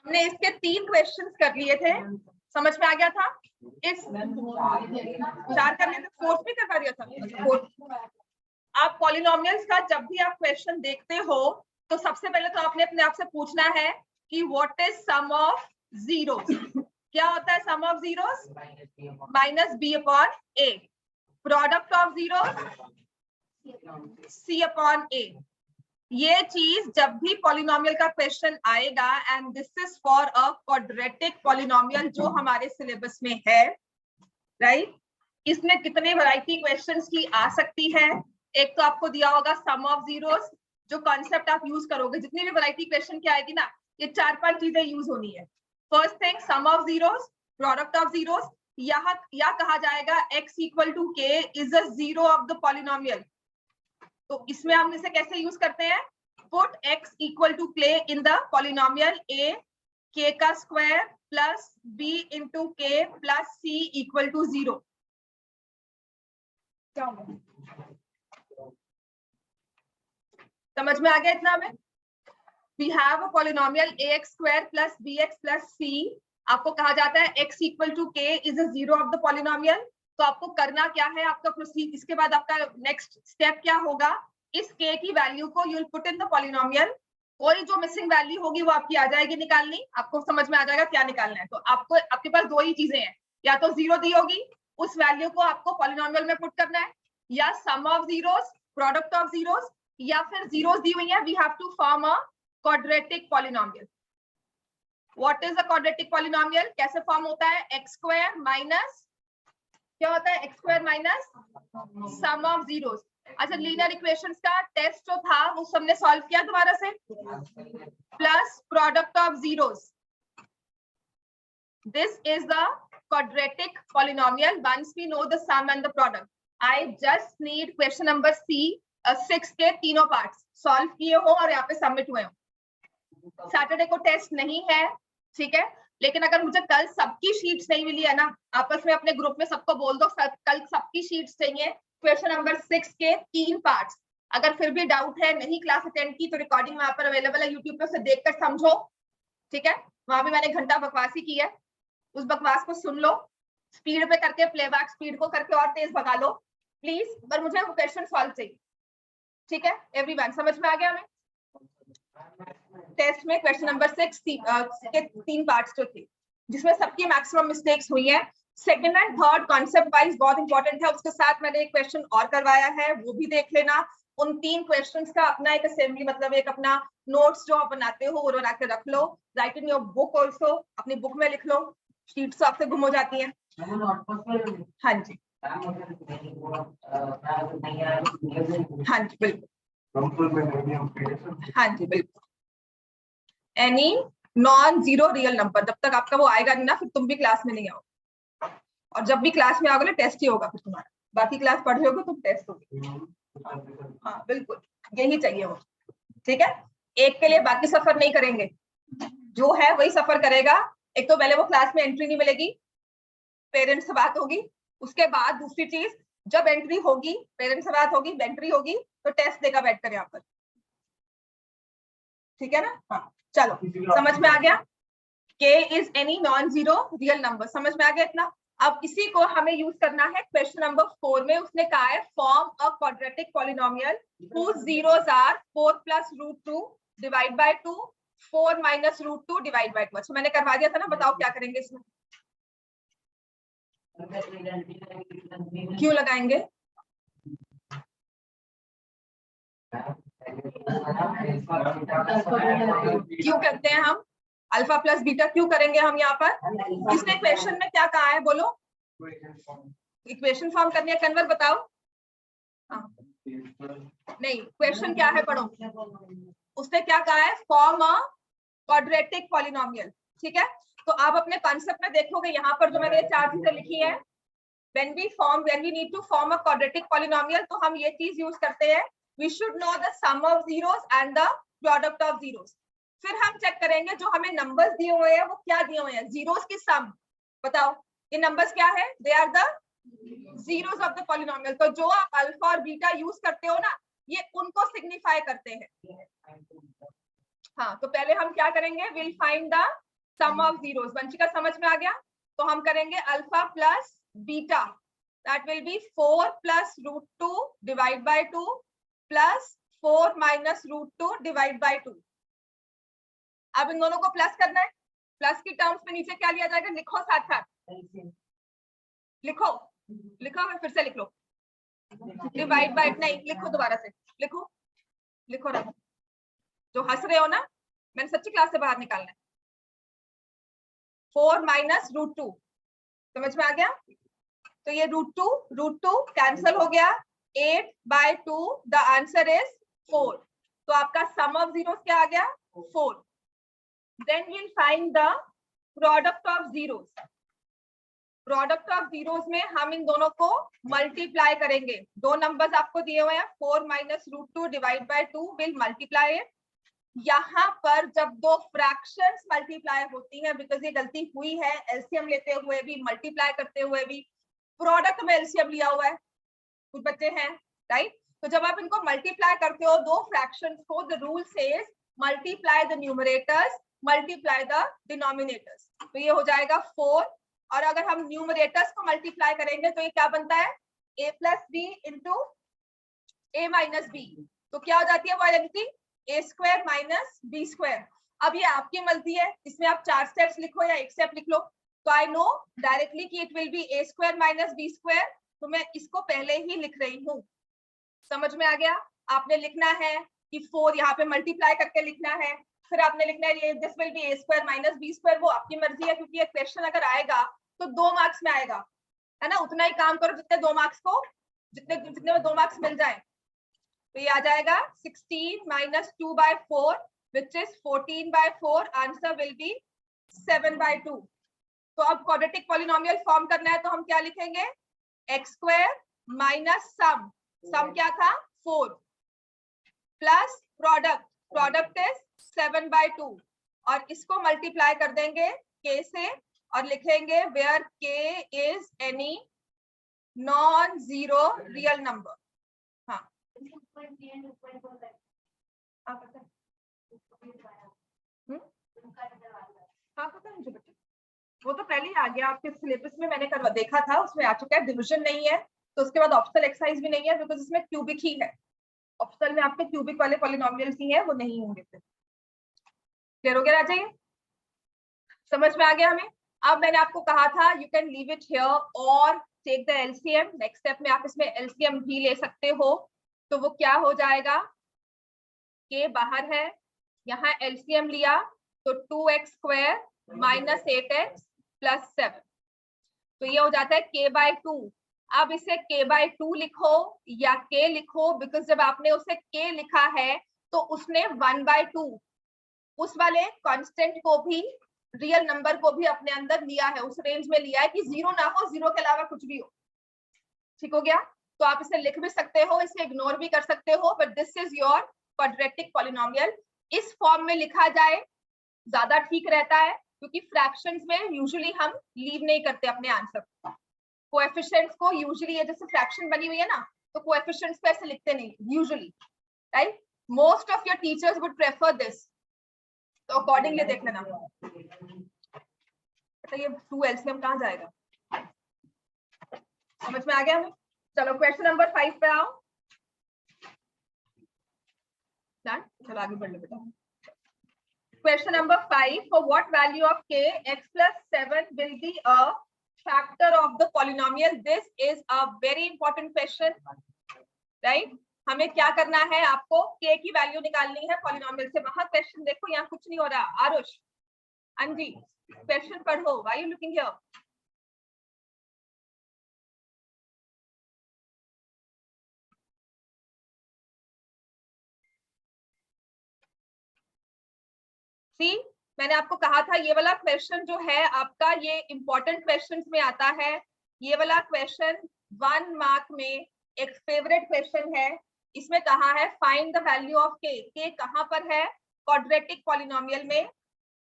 हमने इसके 3 क्वेश्चंस कर लिए थे, समझ में आ गया था। इस 4 कर लिए थे, 4th भी करवा दिया था। आप पॉलिनोमियल्स का जब भी आप क्वेश्चन देखते हो तो सबसे पहले तो आपने अपने आप से पूछना है कि what is sum of zeros. क्या होता है sum of zeros? Minus b upon a. Product of zeros c upon a. ये चीज जब भी पॉलिनोमियल का क्वेश्चन आएगा, and this is for a quadratic polynomial जो हमारे सिलेबस में है, राइट। इसमें कितने वैरायटी क्वेश्चंस की आ सकती है? एक तो आपको दिया होगा सम ऑफ जीरोस, जो कॉन्सेप्ट आप यूज करोगे जितनी भी वैरायटी क्वेश्चन की आएगी ना, ये 4-5 चीजें यूज होनी है। First thing sum of zeros, product of zeros, या कहा जाएगा x equal to k is a zero of the polynomial. तो इसमें हम इसे कैसे यूज करते हैं? पुट x इक्वल टू के in the polynomial a k का स्क्वायर प्लस b इंटू के प्लस c इक्वल टू 0। समझ में आ गया इतना में? We have a polynomial ax square plus bx plus c। आपको कहा जाता है x equal to k is a zero of the polynomial। तो आपको करना क्या है, आपका प्रोसीड, इसके बाद आपका नेक्स्ट स्टेप क्या होगा? इस k की वैल्यू को you will put in the polynomial. कोई जो मिसिंग वैल्यू होगी वो आपकी आ जाएगी निकालनी, आपको समझ में आ जाएगा क्या निकालना है। तो आपको, आपके पास दो ही चीजें हैं, या तो 0 दी होगी, उस वैल्यू को आपको पॉलिनोमियल में पुट करना है, या sum of zeros, product of zeros, या फिर जीरोस दी हुई है, we have to form a quadratic polynomial. What is a quadratic polynomial? कैसे फॉर्म होता है? एक्स स्क्वायर माइनस, क्या होता है? X square minus sum of zeros. अच्छा, लीनियर इक्वेशंस का टेस्ट जो था वो सबने सॉल्व किया दोबारा से? Plus product of zeros, this is the quadratic polynomial once we know the sum and the product। I just need question number C 6 के तीनों पार्ट्स सॉल्व किए हो और यहाँ पे सबमिट हुए हो। सैटरडे को टेस्ट नहीं है, ठीक है, लेकिन अगर मुझे कल सबकी शीट्स नहीं मिली है ना, आपस में अपने ग्रुप में सबको बोल दो कल सबकी शीट्स चाहिए, क्वेश्चन नंबर 6 के 3 पार्ट्स। अगर फिर भी डाउट है, नहीं क्लास अटेंड की, तो रिकॉर्डिंग वहां पर अवेलेबल है यूट्यूब पे, उसे देखकर समझो, ठीक है। वहां भी मैंने घंटा बकवासी की है, उस बकवास को सुन लो, स्पीड पे करके, प्लेबैक स्पीड को करके और तेज भगा लो प्लीज, पर मुझे वो क्वेश्चन सॉल्व चाहिए, ठीक है। एवरीवन समझ में आ गया? हमें टेस्ट में क्वेश्चन नंबर 6 के 3 पार्ट्स जो थे, जिसमें सबकी मैक्सिमम मिस्टेक्स हुई है। Second and third concept wise बहुत इंपॉर्टेंट है, उसके साथ मैंने एक क्वेश्चन और करवाया है, वो भी देख लेना। उन 3 क्वेश्चंस का अपना एक असेंबली, मतलब एक अपना नोट्स जो आप बनाते हो वो बना के रख लो, write in your book also, अपनी बुक में लिख लो, शीट्स आपसे गुम हो जाती हैं। हाँ जी, हाँ जी बिल्कुल, हाँ जी बिल्कुल। Any non zero real number, जब तक आपका वो आएगा नहीं ना, फिर तुम भी क्लास में नहीं आओ, और जब भी क्लास में आओगे ना टेस्ट ही होगा फिर तुम्हारा, बाकी क्लास पढ़ रहे होगे तुम टेस्ट होगी। हाँ बिल्कुल, यही चाहिए वो, ठीक है। एक के लिए बाकी सफर नहीं करेंगे, जो है वही सफर करेगा। एक तो पहले वो क्लास में एंट्री नहीं मिलेगी, पेरेंट्स से बात होगी, उसके बाद दूसरी चीज, जब एंट्री होगी, पेरेंट्स से बात होगी, एंट्री होगी, तो टेस्ट देगा बैठ कर यहाँ पर, ठीक है ना। हाँ चलो, समझ में आ गया? K is any non zero real number, समझ में आ गया इतना? अब इसी को हमें यूज करना है क्वेश्चन नंबर 4 में। उसने कहा है form a quadratic polynomial whose zeros are 4 plus root 2 divide by 2, 4 minus root 2 divide by 2। अच्छा मैंने करवा दिया था ना, बताओ क्या करेंगे इसमें? क्यों लगाएंगे? क्यों करते हैं हम? अल्फा प्लस बीटा क्यों करेंगे हम यहाँ पर? इसने क्वेश्चन में क्या कहा है बोलो? इक्वेशन फॉर्म करनी है, कन्वर्ट बताओ। हाँ। नहीं, क्वेश्चन क्या है पढ़ो। उसने क्या कहा है? फॉर्म अ क्वाड्रेटिक पॉलिनोमियल, ठीक है। तो आप अपने कॉन्सेप्ट में देखोगे यहाँ पर जो मैंने 4 चीजें लिखी है, when we need to form a quadratic polynomial, तो हम ये चीज यूज करते हैं, we should know the sum of zeros and the product of zeros। फिर हम चेक करेंगे जो हमें नंबर्स दिए हुए हैं वो क्या दिए हुए हैं, जीरोस की सम। बताओ ये नंबर्स क्या है? They are the zeros of the polynomial. तो जो आप अल्फा और बीटा यूज करते हो ना, ये उनको सिग्निफाई करते हैं। हाँ, तो पहले हम क्या करेंगे? Will find the sum of zeros. Vanshika समझ में आ गया? तो हम करेंगे alpha plus beta, that will be 4 plus √2 divide by 2 plus 4 minus √2 divide by 2। अब इन दोनों को प्लस करना है, प्लस की टर्म्स में नीचे क्या लिया जाएगा, लिखो साथ साथ, लिखो लिखो, फिर से लिख लो, डिवाइड बाय, नहीं लिखो दोबारा से, लिखो लिखो रखो, जो हंस रहे हो ना, मैंने सच्ची क्लास से बाहर निकालना है। 4 माइनस √2, समझ में आ गया? तो ये √2 कैंसिल हो गया, 8 बाय 2, द आंसर इज 4। तो आपका सम ऑफ जीरोस क्या आ गया, 4। Then we'll find the product of zeros. Product of zeros में हम इन दोनों को मल्टीप्लाई करेंगे। दो नंबर्स आपको दिए हुए हैं, 4 minus √2 divide by 2 will multiply it. यहाँ पर जब दो फ्रैक्शंस मल्टीप्लाई होती हैं, बिकॉज ये गलती हुई है, एलसीएम लेते हुए भी, मल्टीप्लाई करते हुए भी, प्रोडक्ट में एलसीएम लिया हुआ है, कुछ बच्चे हैं, राइट? तो जब आप इनको मल्टीप्लाई करते हो दो फ्रैक्शंस को, the rule says multiply the numerators, multiply the denominators. तो ये हो जाएगा 4, और अगर हम न्यूमरेटर्स को मल्टीप्लाई करेंगे तो ये क्या बनता है, a plus b into a minus b. तो क्या हो जाती है वो identity, a square minus b square. अब ये आपकी मर्जी है, इसमें आप 4 स्टेप्स लिखो या 1 स्टेप लिख लो। तो आई नो डायरेक्टली कि it will be a square minus b square, तो मैं इसको पहले ही लिख रही हूँ। समझ में आ गया? आपने लिखना है कि 4 यहाँ पे मल्टीप्लाई करके लिखना है, फिर आपने लिखना है this will be a square minus b square, वो आपकी मर्जी है, क्योंकि ये क्वेश्चन अगर आएगा तो 2 मार्क्स में आएगा, है ना? उतना ही काम करो जितने 2 मार्क्स को, जितने में 2 मार्क्स मिल जाए। तो ये आ जाएगा 16 minus 2 by 4 which is 14 by 4, answer will be 7 by 2। तो अब क्वाड्रेटिक पॉलिनोमियल फॉर्म करना है, तो हम क्या लिखेंगे, x square minus sum, sum क्या था 4, plus product, product is 7 by 2, और इसको मल्टीप्लाई कर देंगे k से, और लिखेंगे where k is any non zero real number. हाँ हाँ पता है मुझे बच्चे, वो तो पहले ही आ गया आपके सिलेबस में, मैंने करवा देखा था, उसमें आ चुका है। डिवीजन नहीं है, तो उसके बाद ऑप्शनल एक्सरसाइज भी नहीं है, बिकॉज इसमें क्यूबिक ही है। ऑप्शनल में आपके क्यूबिक वाले पॉलिनोमियल्स ही है, वो नहीं होंगे। फिर क्लियर हो गया? आ जाइए, समझ में आ गया हमें? अब मैंने आपको कहा था you can leave it here और take the LCM. Next step में आप इसमें एलसीएम भी ले सकते हो। तो वो क्या हो जाएगा, के बाहर है, यहाँ एलसीएम लिया तो 2x square minus 8x plus 7, तो ये हो जाता है k बाय 2। अब इसे k बाय 2 लिखो या k लिखो, बिकॉज जब आपने उसे k लिखा है तो उसने 1 बाय 2 उस वाले कांस्टेंट को भी, रियल नंबर को भी अपने अंदर लिया है, उस रेंज में लिया है कि 0 ना हो, 0 के अलावा कुछ भी हो। ठीक हो गया? तो आप इसे लिख भी सकते हो, इसे इग्नोर भी कर सकते हो, but this is your quadratic polynomial. इस फॉर्म में लिखा जाए ज्यादा ठीक रहता है, क्योंकि फ्रैक्शंस में यूजुअली हम लीव नहीं करते अपने आंसर। कोएफिशिएंट्स को यूजुअली, ये जैसे फ्रैक्शन बनी हुई है ना, तो कोएफिशिएंट्स को ऐसे लिखते नहीं usually, right? Most of your teachers would prefer this, तो अकॉर्डिंगली देख लेना। ये 2 एलसीएम कहाँ जाएगा, समझ में आ गया हमें? चलो क्वेश्चन नंबर 5 पे आओ। चलो आगे बढ़ ले बेटा। Question number 5, for what value of k x plus 7 will be a factor of the polynomial? This is a very important question, right? हमें क्या करना है, आपको k की वैल्यू निकालनी है पॉलिनोमियल से। वहां क्वेश्चन देखो, यहाँ कुछ नहीं हो रहा। आरुष, अंजी, क्वेश्चन पढ़ो। Why you looking here? सी, मैंने आपको कहा था ये वाला क्वेश्चन जो है आपका, ये इंपॉर्टेंट क्वेश्चंस में आता है। ये वाला क्वेश्चन 1 मार्क में एक फेवरेट क्वेश्चन है। इसमें कहा है find the value of k। k कहां पर है, क्वाड्रेटिक पॉलिनोमियल में।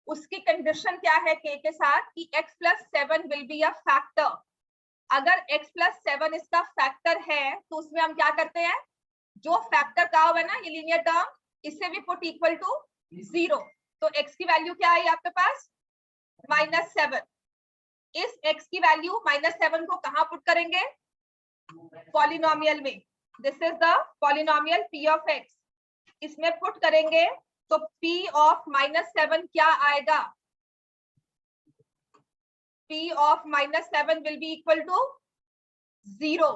उसकी कंडीशन क्या है k के साथ, कि x plus 7 will be a factor. अगर x प्लस 7 इसका फैक्टर है तो उसमें हम क्या करते हैं, जो फैक्टर का हुआ है ना, ये लीनियर टर्म, इससे भी पुट इक्वल टू 0। तो x की वैल्यू क्या आई आपके पास, -7। इस x की वैल्यू -7 को कहां पुट करेंगे? पॉलिनोमियल में। This is the polynomial p of x, इसमें पुट करेंगे तो p ऑफ -7 क्या आएगा? p of -7 will be equal to 0।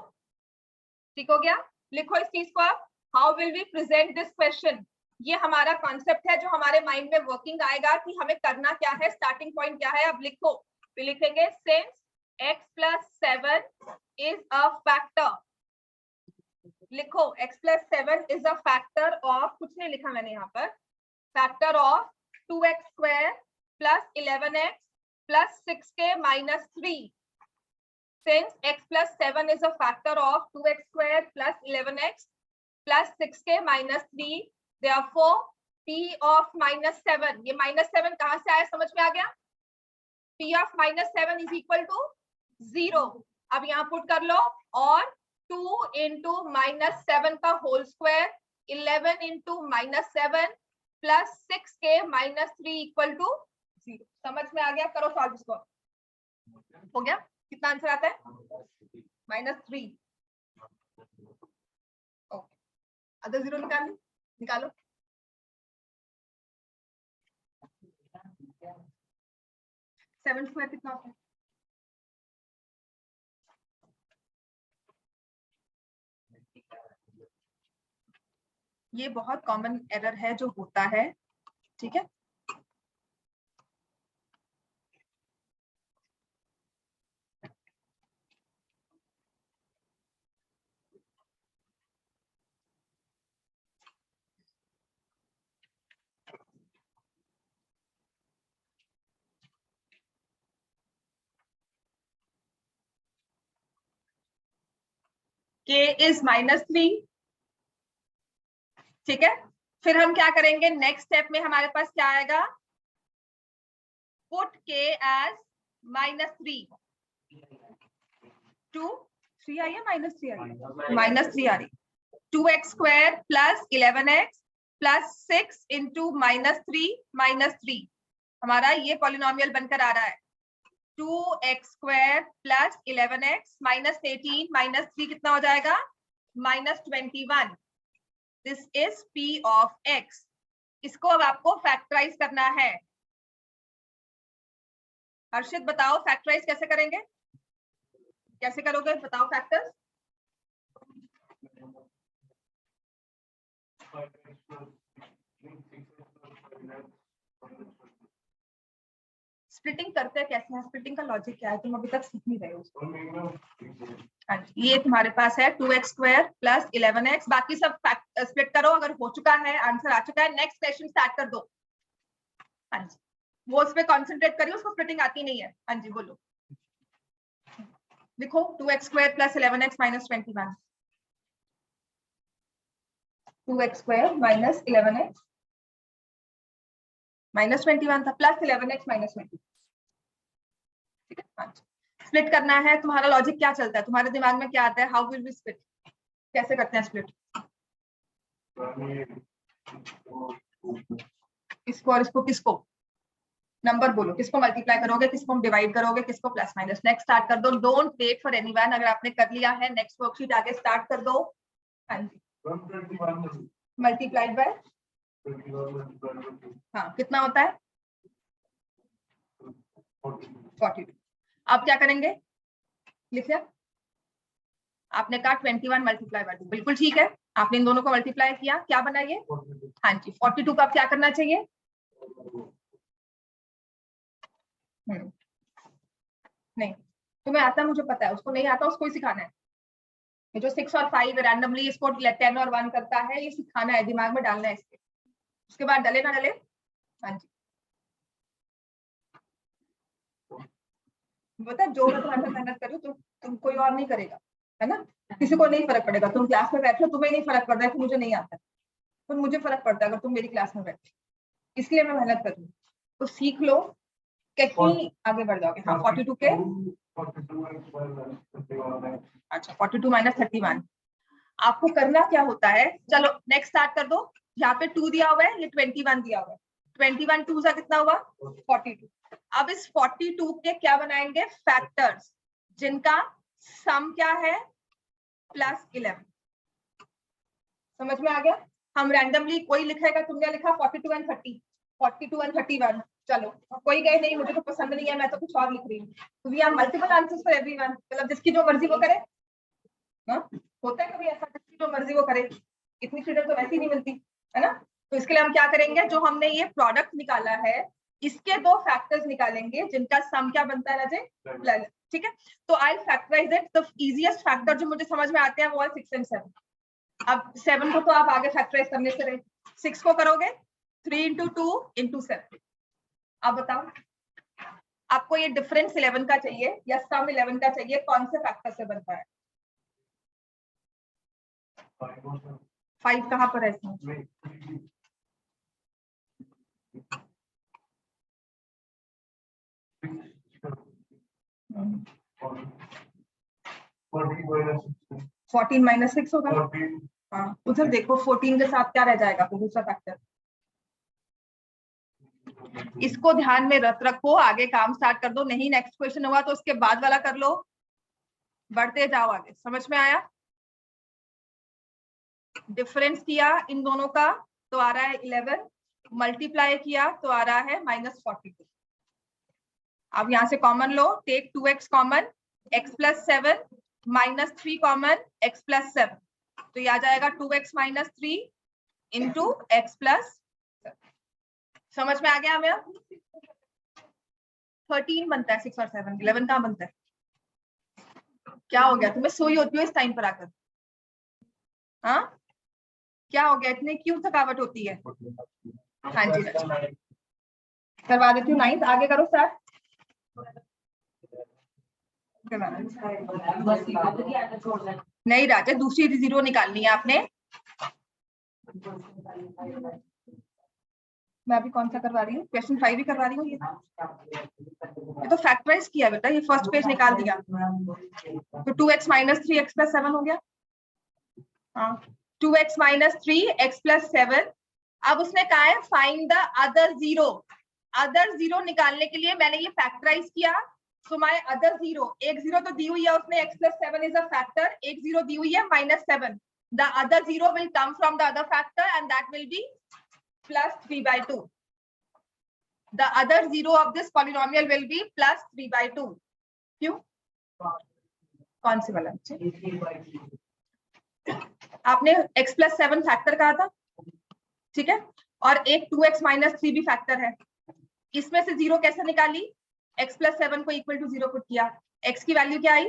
ठीक हो गया? लिखो इस चीज को आप। How will we present this question? ये हमारा कॉन्सेप्ट है जो हमारे माइंड में वर्किंग आएगा कि हमें करना क्या है, स्टार्टिंग पॉइंट क्या है। अब लिखो, फिर लिखेंगे since x + 7 is a factor. लिखो x + 7 is a factor of, कुछ नहीं लिखा मैंने यहाँ पर, factor of 2x² + 11x + 6k - 3। Since x + 7 is a factor of 2x² + 11x + 6k - 3, therefore p of -7, ये -7 कहां से आया, समझ में आ गया? p of -7 is equal to 0। अब यहाँ पुट कर लो, और 2 into -7 का whole square 11 into -7 + 6k - 3 equal to 0। समझ में आ गया? करो सॉल्व इसको। हो गया? कितना आंसर आता है? -3। ओके, अदर 0 निकालो। 7 स्क्वायर कितना होता है? ये बहुत कॉमन एरर है जो होता है, ठीक है? k is -3, ठीक है? फिर हम क्या करेंगे, नेक्स्ट स्टेप में हमारे पास क्या आएगा? Put k as -3। 3 आई है, -3 आ रही, -3 आ रही। 2x² + 11x + 6 into -3 - 3, हमारा ये पॉलिनोमियल बनकर आ रहा है। 2x² + 11x - 18 - 3 कितना हो जाएगा? -21। This is p of x। इसको अब आपको फैक्टराइज करना है। हर्षित बताओ फैक्टराइज कैसे करेंगे? कैसे करोगे बताओ फैक्टर्स? स्प्लिटिंग करते हैं कैसे हैं? स्प्लिटिंग का लॉजिक क्या है? तुम अभी तक सीख नहीं रहे हो। हाँ, ये तुम्हारे पास है 2x² + 11x। बाकी सब स्प्लिट करो, अगर हो चुका है, आंसर आ चुका है, नेक्स्ट क्वेश्चन स्टार्ट कर दो। हाँ जी, वो उस पे कॉन्सेंट्रेट करिए, उसको स्प्लिटिंग आती नहीं है। हाँ जी बोलो, लिखो 2x² + 11x - 21। 2x² - 11x -21 था, + 11x - 20। ठीक है? स्प्लिट करना है। तुम्हारा लॉजिक क्या चलता है? तुम्हारे दिमाग में क्या आता है? How will we split? कैसे करते हैं स्प्लिट? इसको और इसको, किसको? नंबर बोलो, किसको मल्टीप्लाई करोगे, किसको डिवाइड करोगे, किसको प्लस माइनस? नेक्स्ट स्टार्ट कर दो, डोंट वेट फॉर एनीवन। अगर आपने कर लिया है, नेक्स्ट वर्कशीट आगे स्टार्ट कर दो। हाँ जी, मल्टीप्लाइड बाय, हाँ कितना होता है? 42। अब क्या करेंगे? लिखिए, आपने कहा 21 × 2, बिल्कुल ठीक है। आपने इन दोनों को मल्टीप्लाई किया, क्या बना ये? हाँ जी, 42 का अब क्या करना चाहिए? नहीं, तुम्हें आता है, मुझे पता है, उसको नहीं आता, उसको ही सिखाना है। ये जो 6 और 5 रैंडमली इसको 10 और 1 करता है, ये सिखाना है, दिमाग में डालना है इसके। उसके बाद डले ना डले। हाँ जी, बता, जो मैं तुम्हारे साथ मेहनत करूँ तो तुम कोई और नहीं करेगा, है ना? किसी को नहीं फर्क पड़ेगा। तुम क्लास में बैठो, तुम्हें नहीं फर्क पड़ रहा है कि मुझे नहीं आता है, तो मुझे फर्क पड़ता है अगर तुम मेरी क्लास में बैठे। इसलिए मैं मेहनत कर रही हूँ, तो सीख लो, कहीं आगे बढ़ जाओगे। हाँ, 42 के, अच्छा 42 - 31। आपको करना क्या होता है, चलो नेक्स्ट स्टार्ट कर दो। यहाँ पे 2 दिया हुआ है, ये 21 दिया हुआ है। 21 2 सा कितना हुआ 42। अब इस 42 के क्या बनाएंगे फैक्टर्स, जिनका सम क्या है +11। समझ में आ गया। हम रैंडमली कोई लिखेगा, तुमने लिखा 42 and 30, 42 and 31, चलो कोई गए नहीं मुझे तो पसंद नहीं है मैं तो कुछ और लिख रही हूँ, तो we have multiple answers for everyone, मतलब जिसकी जो मर्जी वो करे। हाँ होता है कभी ऐसा, जिसकी जो मर्जी वो करे, इतनी फ्रीडम तो वैसे ही नहीं मिलती है ना। तो इसके लिए हम क्या करेंगे, जो हमने ये प्रोडक्ट निकाला है इसके दो फैक्टर्स निकालेंगे जिनका सम क्या बनता है राजे, ठीक है। तो I factorise it, the easiest factor जो मुझे समझ में आते हैं वो है 6 and 7। अब 7 को तो आप आगे फैक्टराइज करने से रहे, 6 को करोगे 3 into 2 into 7। अब बताओ आपको ये डिफरेंस 11 का चाहिए या सम 11 का चाहिए, कौन से फैक्टर से बनता है? 5 कहाँ पर है इसमें? फोर्टीन माइनस 6 होगा। हाँ उधर देखो 14 के साथ क्या रह जाएगा तो दूसरा फैक्टर। इसको ध्यान में रखो, आगे काम स्टार्ट कर दो, नहीं नेक्स्ट क्वेश्चन हुआ तो उसके बाद वाला कर लो, बढ़ते जाओ आगे। समझ में आया? डिफरेंस किया इन दोनों का तो आ रहा है 11, मल्टीप्लाई किया तो आ रहा है -42। अब यहां से कॉमन लो, take 2x common, x + 7 -3 common, x + 7, तो ये आ जाएगा 2x - 3 इंटू x + 7। समझ में आ गया हमें? 13 बनता है 6 और 7, 11 कहाँ बनता है? क्या हो गया तुम्हें, सोई होती हो इस टाइम पर आकर? हाँ क्या हो गया, इतने क्यों थकावट होती है? हाँ जी करवा देती हूँ 9th, आगे करो स्टार्ट। नहीं राजा दूसरी 0 निकालनी है आपने। मैं अभी कौन सा करवा रही हूँ, क्वेश्चन 5 ही करवा रही हूँ। ये तो फैक्टराइज किया बेटा, ये फर्स्ट पेज निकाल दिया तो 2x - 3 x + 7 हो गया। हाँ 2x - 3 x + 7। अब उसने कहा है फाइंड द अदर 0। अदर 0 निकालने के लिए मैंने ये फैक्टराइज किया, सो माय अदर 0, एक 0 तो दी हुई है उसने, x + 7 इज अ फैक्टर, एक 0 दी हुई है -7, the other 0 will come from the other factor and that will B +3/2। The other 0 of this polynomial will be +3/2। क्यों? कौन सी वाला? आपने x + 7 फैक्टर कहा था, ठीक है, और एक 2x - 3 भी फैक्टर है। इसमें से 0 कैसे निकाली? x + 7 को इक्वल टू 0 पुट किया, x की वैल्यू क्या आई?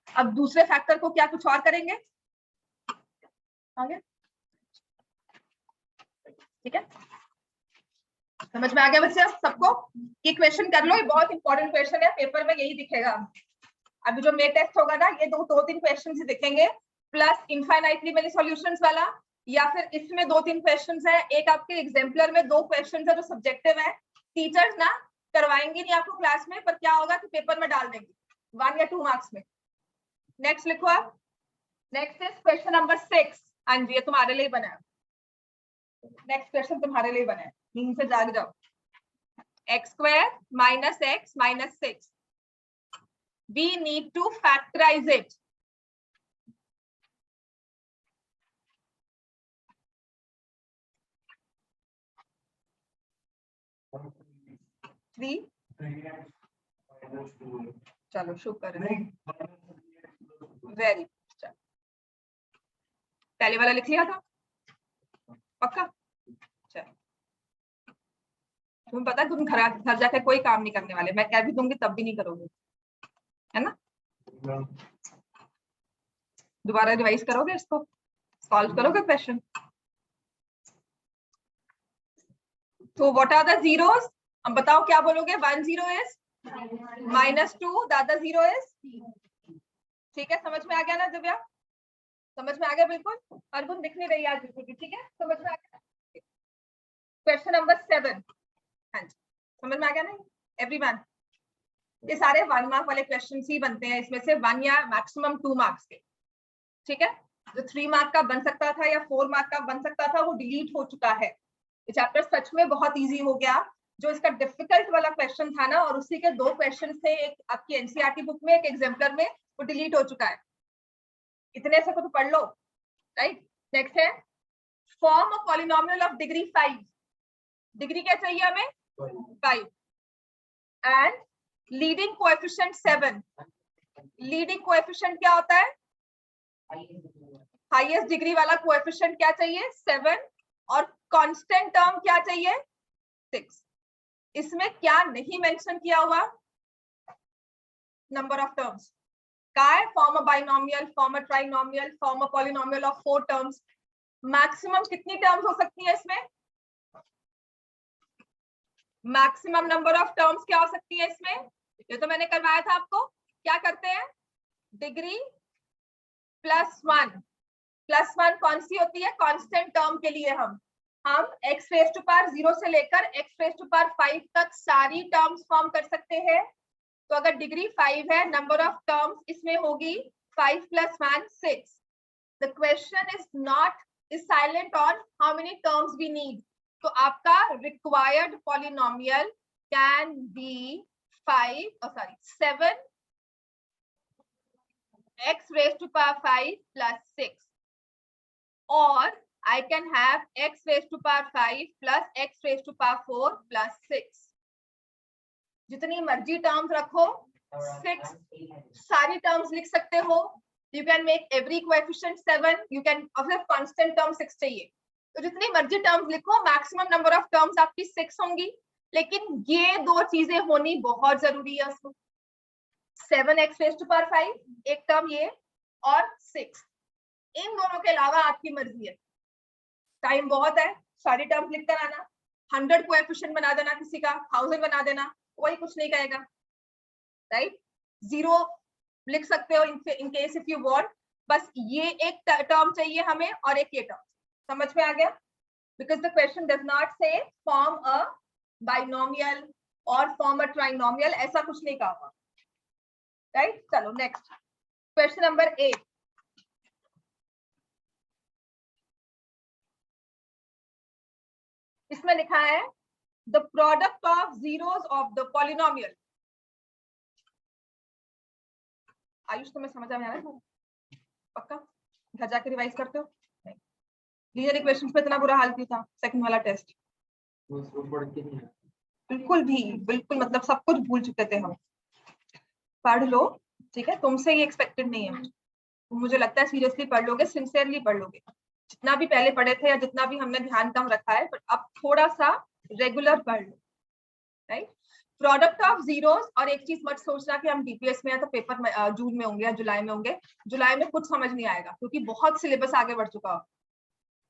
अब दूसरे फैक्टर को क्या कुछ और करेंगे आगे, ठीक है। समझ में आ गया बच्चे सबको? ये क्वेश्चन कर लो, ये बहुत इंपॉर्टेंट क्वेश्चन है, पेपर में यही दिखेगा। अभी जो मेन टेस्ट होगा ना, ये दो तीन क्वेश्चन ही दिखेंगे, प्लस इनफाइनाइटली मेनी सॉल्यूशंस वाला, या फिर इसमें 2-3 क्वेश्चंस है, एक आपके एग्जाम्पलर में 2 क्वेश्चंस है जो सब्जेक्टिव है। टीचर्स ना करवाएंगे नहीं आपको क्लास में, पर क्या होगा कि पेपर में डाल देंगे 1 या 2 मार्क्स में। नेक्स्ट लिखो आप, नेक्स्ट इज क्वेश्चन नंबर 6। हाँ जी ये तुम्हारे लिए बना है, नेक्स्ट क्वेश्चन तुम्हारे लिए बना है, नींद से जाग जाओ। x² - x - 6, we need to factorize it। चलो शुक्र है, वेरी पहले वाला लिख लिया था पक्का? चलो तुम्हें पता है तुम घर जाकर कोई काम नहीं करने वाले, मैं कह भी दूंगी तब भी नहीं करोगे, है ना? दोबारा रिवाइज करोगे, इसको सॉल्व करोगे क्वेश्चन। तो व्हाट आर द जीरोस? अब बताओ क्या बोलोगे? 1 0 is -2, the other 0 is, ठीक है। समझ में आ गया ना दिव्या? समझ में आ गया बिल्कुल? अर्जुन दिख नहीं रही आज बिल्कुल भी, ठीक है समझ में आ गया। क्वेश्चन नंबर 7, हाँ जी समझ में आ गया ना एवरीवन? ये सारे 1 मार्क वाले क्वेश्चन ही बनते हैं, इसमें से 1 या मैक्सिमम 2 मार्क्स के, ठीक है। जो 3 मार्क का बन सकता था या 4 मार्क का बन सकता था वो डिलीट हो चुका है, ये चैप्टर सच में बहुत इजी हो गया। जो इसका डिफिकल्ट वाला क्वेश्चन था ना, और उसी के 2 क्वेश्चन थे, एक आपकी एनसीईआरटी बुक में, एक एग्जाम्पलर में, वो डिलीट हो चुका है। इतने से तो पढ़ लो, राइट। नेक्स्ट है form a polynomial of degree 5। Degree क्या चाहिए हमें? 5 and leading coefficient 7। Leading coefficient क्या होता है? हाईएस्ट डिग्री वाला कोएफिशिएंट क्या चाहिए? 7। और कांस्टेंट टर्म क्या चाहिए? 6। इसमें क्या नहीं मेंशन किया हुआ? नंबर ऑफ टर्म्स का है। Form a binomial, form a trinomial, form a polynomial of 4 terms. Maximum कितनी टर्म्स हो सकती है इसमें? मैक्सिमम नंबर ऑफ टर्म्स क्या हो सकती है इसमें? ये तो मैंने करवाया था आपको। क्या करते हैं? डिग्री +1। +1 कौन सी होती है? कांस्टेंट टर्म के लिए हम x रेज़ टू पावर 0 से लेकर x रेज़ टू पावर 5 तक सारी टर्म्स फॉर्म कर सकते हैं। तो अगर डिग्री 5 है, नंबर ऑफ टर्म्स इसमें होगी 5 + 1 6। The question is silent on how many terms we need. तो आपका required polynomial can be 7 x raised to power 5 plus 6, or I can have x raised to power 5 plus x raised to power 4 plus 6. जितनी मर्जी terms रखो, 6 सारी terms लिख सकते हो। You can make every coefficient 7. You can observe constant term 6 चाहिए, तो जितनी मर्जी टर्म्स लिखो, मैक्सिमम नंबर ऑफ टर्म्स आपकी 6 होंगी। लेकिन ये 2 चीजें होनी बहुत जरूरी है उसमें। 7x raised to power 5 एक टर्म ये, और 6। इन दोनों के अलावा आपकी मर्जी है। टाइम बहुत है, सारी टर्म्स लिख कर आना। 100 कोएफिशिएंट बना देना किसी का, 1000 बना देना, कोई कुछ नहीं कहेगा, राइट। 0 लिख सकते हो in case if you want. बस ये एक टर्म चाहिए हमें और एक ये टर्म। समझ में आ गया? Because the question does not से फॉर्म अ बाइनोमियल और फॉर्म अ ट्राइनोमियल, ऐसा कुछ नहीं कहा, राइट। चलो नेक्स्ट क्वेश्चन नंबर 8। इसमें लिखा है the product of zeros of the polynomial. Ayush, तुम्हें समझ में आ रहा है? पक्का घर जाके रिवाइज करते हो? नहीं, लीनियर इक्वेशंस में इतना बुरा हाल क्यों था सेकंड वाला टेस्ट? बिल्कुल भी, बिल्कुल, मतलब सब कुछ भूल चुके थे हम। पढ़ लो, ठीक है? तुमसे ये एक्सपेक्टेड नहीं है। मुझे लगता है सीरियसली पढ़ लोगे, सिंसियरली पढ़ लोगे। जितना भी पहले पढ़े थे या जितना भी हमने ध्यान कम रखा है, बट अब थोड़ा सा रेगुलर पढ़ लो, राइट। Product of zeros. और एक चीज मत सोचना कि हम डीपीएस में या तो पेपर में जून में होंगे या जुलाई में होंगे। जुलाई में कुछ समझ नहीं आएगा क्योंकि बहुत सिलेबस आगे बढ़ चुका हो।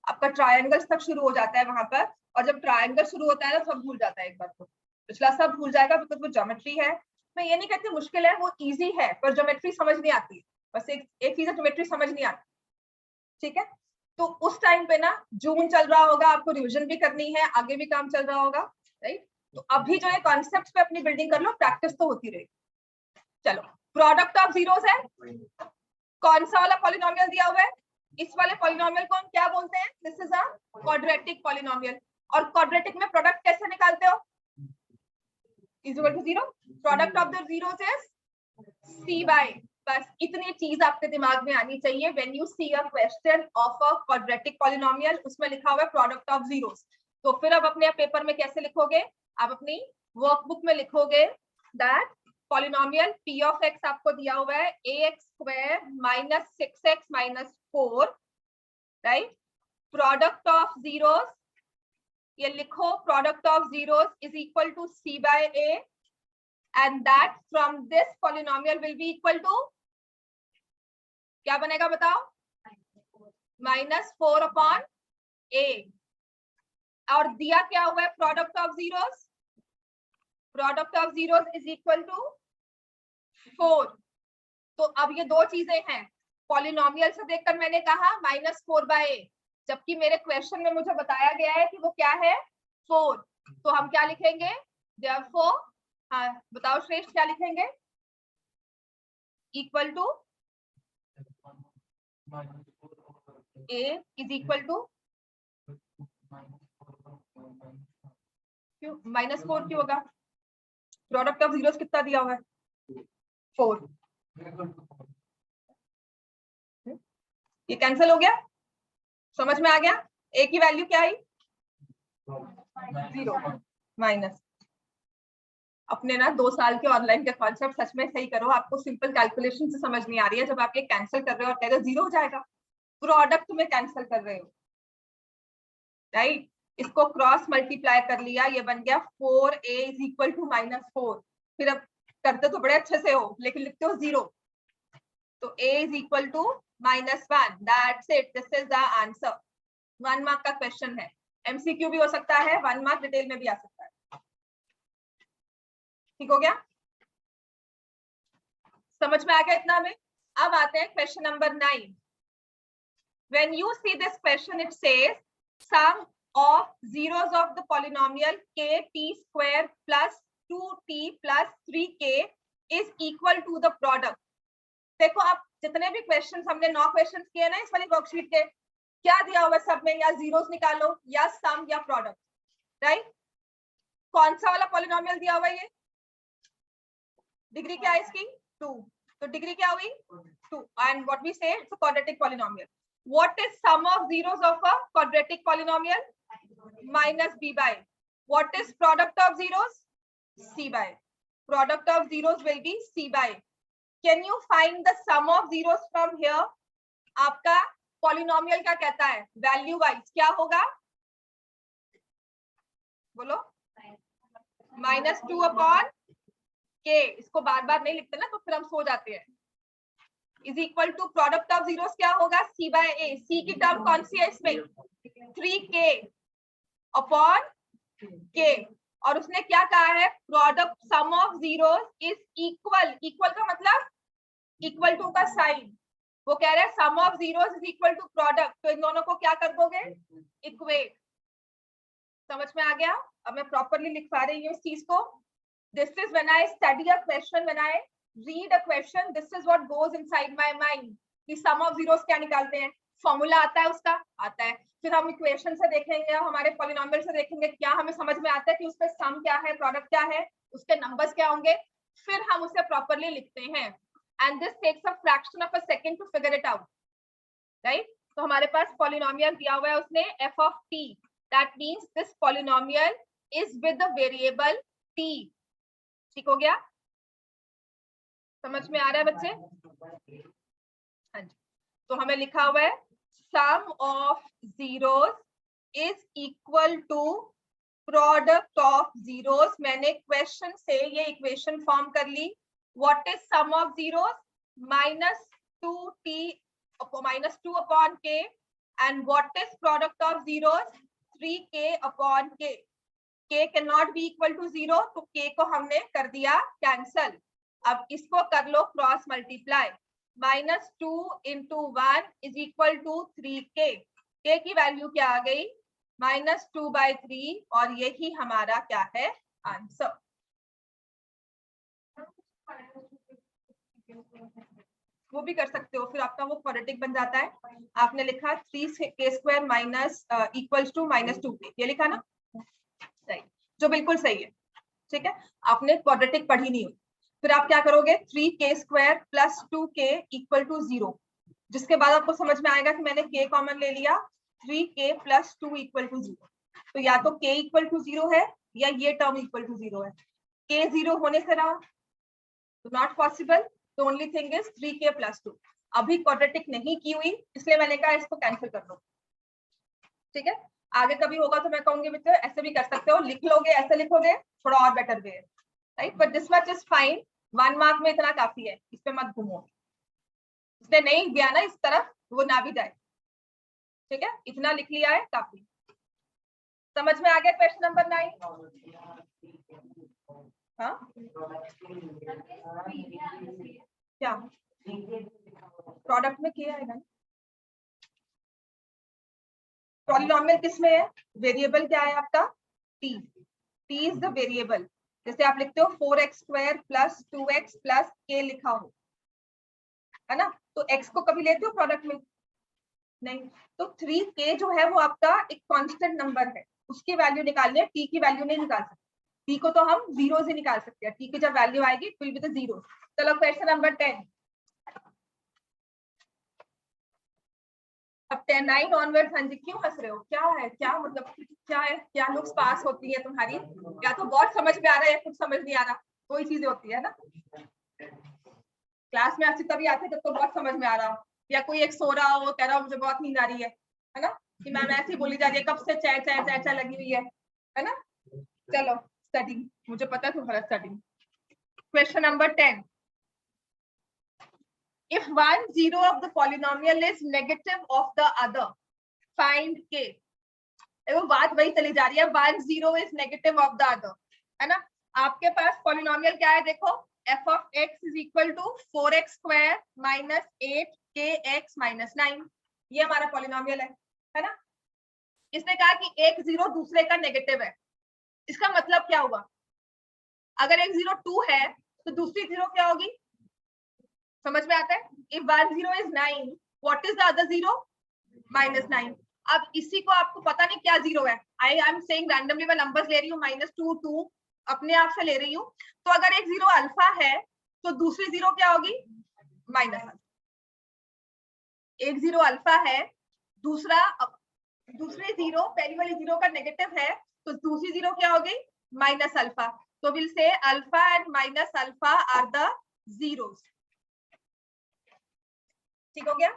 आपका ट्रायंगल्स तक शुरू हो जाता है वहां पर, और जब ट्रायंगल शुरू होता है ना, सब भूल जाता है एक बार तो। पिछला सब भूल जाएगा बिकॉज वो ज्योमेट्री है। मैं ये नहीं कहती मुश्किल है, वो इजी है, पर ज्योमेट्री समझ नहीं आती। बस एक चीज है, ज्योमेट्री समझ नहीं आती, ठीक है। तो उस टाइम पे ना, जून चल रहा होगा, आपको रिविजन भी करनी है, आगे भी काम चल रहा होगा, राइट। तो अभी जो है कॉन्सेप्ट्स पे अपनी बिल्डिंग कर लो, प्रैक्टिस तो होती रहेगी। चलो, प्रोडक्ट ऑफ जीरोस है। कौन सा वाला पॉलिनोमियल दिया हुआ है? इस वाले पॉलिनोमियल को हम क्या बोलते हैं? This is a quadratic polynomial. और क्वाड्रेटिक में प्रोडक्ट कैसे निकालते हो? Is equal to 0। Product of the zeros is c by। बस इतनी चीज आपके दिमाग में आनी चाहिए। When you see a question of a quadratic polynomial, उसमें लिखा हुआ है प्रोडक्ट ऑफ जीरोस, तो फिर अब अपने पेपर में कैसे लिखोगे? आप अपनी वर्कबुक में लिखोगे that polynomial p of x आपको दिया हुआ है ax² - 6x - 4, right. Product of zeros, ये लिखो, product of zeros is equal to c by a, and that from this polynomial will be equal to क्या बनेगा बताओ? -4/a। और दिया क्या हुआ है? Product of zeros. Product of zeros is equal to 4। तो अब ये 2 चीजें हैं। पॉलिनोमियल से देखकर मैंने कहा -4/a, जबकि मेरे क्वेश्चन में मुझे बताया गया है कि वो क्या है? 4। तो हम क्या लिखेंगे? therefore, हाँ बताओ श्रेष्ठ, क्या लिखेंगे? Equal to a is equal to क्यों -4 क्यों होगा? प्रोडक्ट ऑफ जीरोस कितना दिया हुआ है? 4। ये कैंसिल हो गया, समझ में आ गया? ए की वैल्यू क्या आई? 0 माइनस। अपने ना 2 साल के ऑनलाइन के कॉन्सेप्ट सच में सही करो, आपको सिंपल कैलकुलेशन से समझ नहीं आ रही है। जब आप ये कैंसिल कर रहे हो और कह रहे हो 0 हो जाएगा, प्रोडक्ट में कैंसिल कर रहे हो, राइट? इसको क्रॉस मल्टीप्लाई कर लिया, ये बन गया 4a = -4। फिर अब करते तो बड़े अच्छे से हो, लेकिन लिखते हो 0, तो a = -1। That's it, this is the answer. 1 mark का क्वेश्चन है, एमसीक्यू भी हो सकता है, 1 मार्क डिटेल में भी आ सकता है। ठीक हो गया, समझ में आ गया इतना में? अब आते हैं question number 9। When you see this question, it says sum of zeros of the polynomial kt² plus 2t plus 3k is equal to the product। देखो आप जितने भी क्वेश्चंस हमने 9 क्वेश्चंस किए ना इस वाली वर्कशीट के, क्या दिया हुआ सब में? या जीरोस निकालो या सम या प्रोडक्ट, राइट? कौन सा वाला पॉलिनोमियल दिया हुआ है? ये डिग्री क्या है इसकी? 2, तो डिग्री क्या हुई? 2। एंड व्हाट वी से, it's a quadratic polynomial. What is sum of zeros of a quadratic polynomial? -b/. What is product of zeros? c/. Product of zeros will be c/. Can you find the sum of zeros from here? आपका polynomial क्या कहता है? Value wise क्या होगा? बोलो। -2/k। इसको बार बार नहीं लिखते ना, तो फिर हम सो जाते हैं। Is equal to product of zeros क्या होगा? c/a। c की टर्म कौन सी है इसमें? 3k upon k। और उसने क्या कहा है? Product sum of zeros is equal. Equal का मतलब इक्वल टू का साइन। वो कह रहे हैं sum of zeros is equal to product, तो इन दोनों को क्या कर दोगे? इक्वेट। समझ में आ गया? अब मैं प्रॉपरली लिखवा रही हूँ इस चीज को। This is when I study a question, when I read a question, this is what goes inside my mind कि sum of zeros क्या निकालते हैं? फॉर्मूला आता है उसका? आता है। फिर हम इक्वेशन से देखेंगे, हमारे पॉलिनोमियल से देखेंगे, क्या हमें समझ में आता है कि उसका सम क्या है, प्रोडक्ट क्या है, उसके नंबर्स क्या होंगे, फिर हम उसे प्रॉपरली लिखते हैं। And this takes a fraction of a second to figure it out, right? तो हमारे पास पॉलिनोमियल दिया हुआ है उसने f of t, that means this polynomial is with the variable t। ठीक हो गया? समझ में आ रहा है बच्चे? हाँ जी। तो हमें लिखा हुआ है sum of zeros is equal to product of zeros. मैंने क्वेश्चन से ये इक्वेशन फॉर्म कर ली। What is sum of zeros? -2/k and what is product of zeros? 3k/k। k can not be equal to 0, तो k को हमने कर दिया कैंसल। अब इसको कर लो cross multiply. -2 × 1 is equal to 3k। k की वैल्यू क्या आ गई? -2/3, और यही हमारा क्या है? आंसर। वो भी कर सकते हो, फिर आपका वो क्वाड्रेटिक बन जाता है। आपने लिखा 3k² minus equals to -2k, ये लिखा ना? सही, जो बिल्कुल सही है। ठीक है, आपने क्वाड्रेटिक पढ़ी नहीं हुई। फिर आप क्या करोगे? 3k² + 2k = 0, जिसके बाद आपको समझ में आएगा कि मैंने k कॉमन ले लिया, 3k + 2 = 0। तो या तो k = 0 है या ये टर्म = 0 है। k 0 होने से रहा, तो not possible. The only thing is 3k + 2। अभी क्वाड्रेटिक नहीं की हुई, इसलिए मैंने कहा इसको कैंसिल कर दो। ठीक है, आगे कभी होगा तो मैं कहूंगी बच्चों ऐसे भी कर सकते हो, लिख लोगे, ऐसे लिखोगे थोड़ा और better way, right? But this much is fine. 1 mark में इतना काफी है, इस पे मत घूमो। इसने नहीं दिया ना इस तरफ, वो ना भी जाए। ठीक है, इतना लिख लिया है काफी। समझ में आ गया क्वेश्चन नंबर 9? हाँ क्या प्रोडक्ट में क्या आएगा? पॉलिनोमियल किसमें है? वेरिएबल क्या है आपका? t। t is the variable. जैसे आप लिखते हो 4x² + 2x + k लिखा हो, है ना? तो x को कभी लेते हो प्रोडक्ट में? नहीं। तो 3k जो है वो आपका एक कांस्टेंट नंबर है, उसकी वैल्यू निकालनी है, टी की वैल्यू नहीं निकाल सकते। टी को तो हम जीरो से निकाल सकते हैं, टी की जब वैल्यू आएगी it will be the zero. चलो क्वेश्चन नंबर 10। अब 9 ऑनवर्ड्स। हाँ जी, क्यों हंस रहे हो? क्या है, क्या मतलब क्या है, क्या लुक्स पास होती है तुम्हारी? या तो बहुत समझ में आ रहा है या कुछ समझ नहीं आ रहा, कोई चीजें होती है ना। क्लास में अच्छी तभी आते जब तो बहुत समझ में आ रहा हो, या कोई एक सो रहा हो कह रहा हो मुझे बहुत नींद आ रही है ना, कि मैम ऐसी बोली जा रही है, कब से चे चे चे चे लगी हुई है ना। चलो स्टडी, मुझे पता है तुम्हारा study. Question number 10। If one zero of the polynomial is negative of the other, find k। देखो बात वही चली जा रही है, 1 0 is negative of the other, है ना। आपके पास पॉलिनोमियल क्या है, देखो f of x is equal to 4x square minus 8kx minus 9। ये हमारा पॉलिनोमियल है ना। इसने कहा कि एक जीरो दूसरे का नेगेटिव है। इसका मतलब क्या हुआ, अगर एक जीरो 2 है तो दूसरी जीरो क्या होगी, समझ में आता है। if 1 0 is 9, what is the other zero? -9। अब इसी को आपको पता नहीं क्या जीरो है, आई एम सेइंग रैंडमली मैं नंबर्स ले रही हूँ, -2 2 अपने आप से ले रही हूँ। तो अगर एक जीरो अल्फा है तो दूसरी जीरो क्या होगी, माइनस अल्फा। एक जीरो अल्फा है, दूसरी जीरो पहली वाली जीरो का नेगेटिव है, तो दूसरी जीरो क्या होगी, माइनस अल्फा। तो will say alpha and minus alpha are the zeros. ठीक हो गया,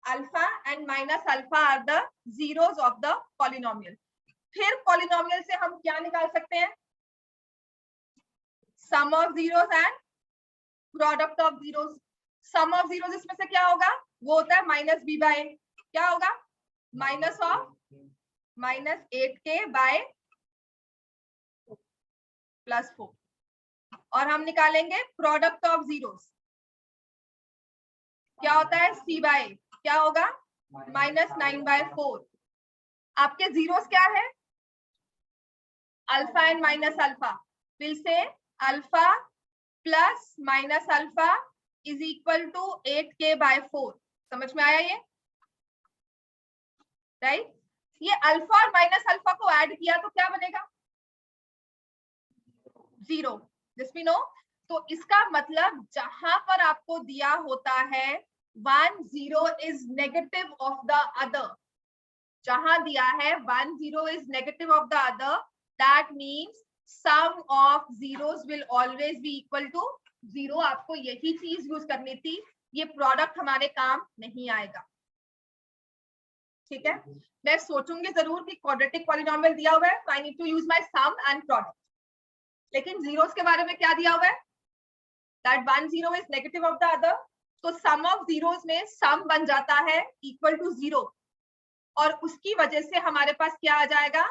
alpha and minus alpha are the zeros of the polynomial. Polynomial पॉलिनोमियल से हम क्या निकाल सकते हैं, sum of zeros and product of zeros. Sum of zeros इसमें से क्या होगा, वो होता है माइनस बी बाय, क्या होगा, माइनस ऑफ -8k बाय +4। और हम निकालेंगे प्रोडक्ट ऑफ जीरोस, क्या होता है c बाय, क्या होगा -9/4। आपके जीरोस क्या है, अल्फा एंड माइनस अल्फा। फिर से alpha plus minus alpha is equal to 8k/4। समझ में आया ये, राइट। ये अल्फा और माइनस अल्फा को ऐड किया तो क्या बनेगा, जीरो, दिस वी नो। तो इसका मतलब जहां पर आपको दिया होता है 1 0 is negative of the other, जहां दिया है 1 0 is negative of the other, that means sum of zeros will always be equal to 0। आपको यही चीज यूज करनी थी, ये प्रोडक्ट हमारे काम नहीं आएगा। ठीक है, मैं सोचूंगी जरूर कि क्वाड्रेटिक पॉलिनोमियल दिया हुआ है, I need to use my sum and product. लेकिन जीरोस के बारे में क्या दिया हुआ है, that 1 0 is negative of the other. तो सम ऑफ जीरोस में सम बन जाता है इक्वल टू 0, और उसकी वजह से हमारे पास क्या आ जाएगा,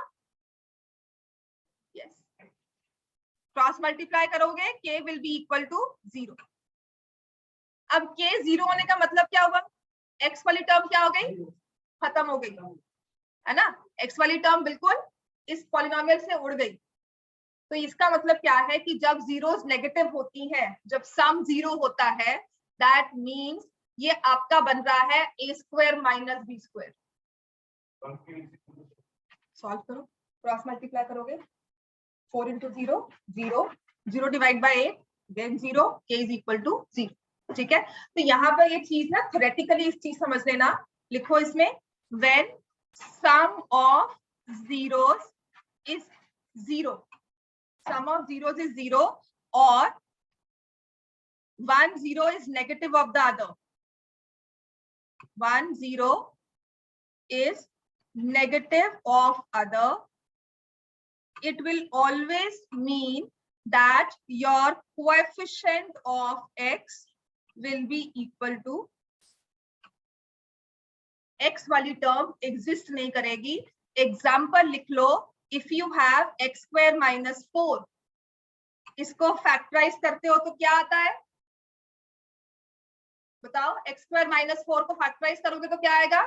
यस, क्रॉस मल्टीप्लाई करोगे k will be equal to 0। अब k 0 होने का मतलब क्या हुआ, x वाली टर्म क्या हो गई, खत्म हो गई, है ना। x वाली टर्म बिल्कुल इस पॉलिनोमियल से उड़ गई। तो इसका मतलब क्या है कि जब जीरोस नेगेटिव होती है, जब सम 0 होता है, दैट मीन्स ये आपका बन रहा है a² माइनस b²। सॉल्व करो, क्रॉस मल्टीप्लाई करोगे, 4 into 0 0 0 divide by 8 then 0, k is equal to 0। ठीक है, तो यहाँ पर ये चीज ना थ्योरेटिकली इस चीज समझ लेना, लिखो इसमें when sum of zeros is 0, sum of zeros is 0 or 1 0 is negative of the other, 1 0 is negative of other, it will always mean that your coefficient of x will be equal to, x वाली term exist नहीं करेगी। Example लिख लो, if you have x² minus 4, इसको factorise करते हो तो क्या आता है, बताओ, x² माइनस 4 को फैक्टराइज करोगे तो क्या आएगा,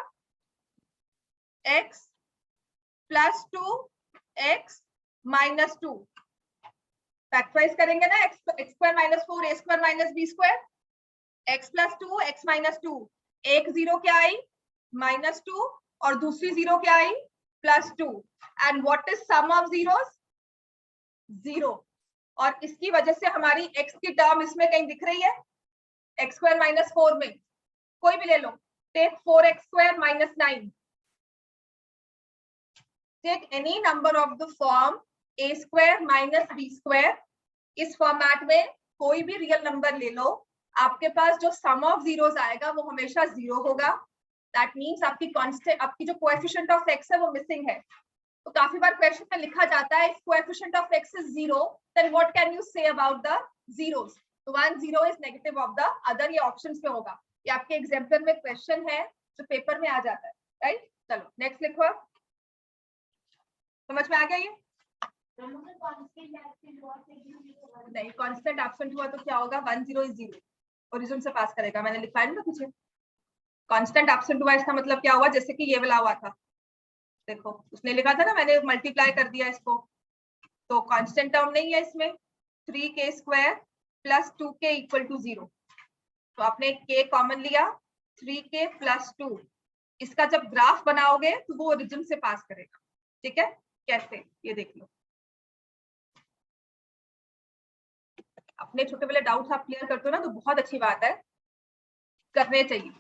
x plus 2 x minus 2। Factorise करेंगे ना, x² minus 4 a² minus b², x plus 2 x minus 2। एक जीरो क्या आई, -2, और दूसरी जीरो क्या आई, plus 2 and what is sum of zeros 0। और इसकी वजह से हमारी x की टर्म इसमें कहीं दिख रही है, x स्क्वायर माइनस 4 में कोई भी ले लो, take 4x square minus 9, take any number of the form a square minus b square. इस फॉर्मेट में कोई भी रियल नंबर ले लो, आपके पास जो सम ऑफ जीरोस आएगा वो हमेशा 0 होगा। दैट मींस आपकी कांस्टेंट, आपकी जो कोएफिशिएंट ऑफ x है वो मिसिंग है। तो काफी बार क्वेश्चन में लिखा जाता है if coefficient of x is 0 then what can you say about the zeros। तो 1 0 is negative of the other, ये ऑप्शंस में होगा, ये आपके एग्जाम्पल में क्वेश्चन है जो पेपर में आ जाता है, राइट। चलो नेक्स्ट लिखो, समझ में आ गया ये? नहीं, कांस्टेंट एब्सेंट हुआ तो क्या होगा, 1 0 is 0, ओरिजिन से पास करेगा। मैंने लिखा है ना पीछे, कांस्टेंट एब्सेंट हुआ इसका मतलब क्या हुआ, जैसे कि ये वाला हुआ था, देखो उसने लिखा था ना, मैंने मल्टीप्लाई कर दिया इसको, तो कांस्टेंट टर्म नहीं है इसमें। 3k square plus 2k equal to 0, तो आपने k कॉमन लिया, 3k प्लस 2, इसका जब ग्राफ बनाओगे तो वो ओरिजिन से पास करेगा, ठीक है। कैसे, ये देख लो, अपने छोटे वाले डाउट्स आप क्लियर करते हो ना तो बहुत अच्छी बात है, करने चाहिए।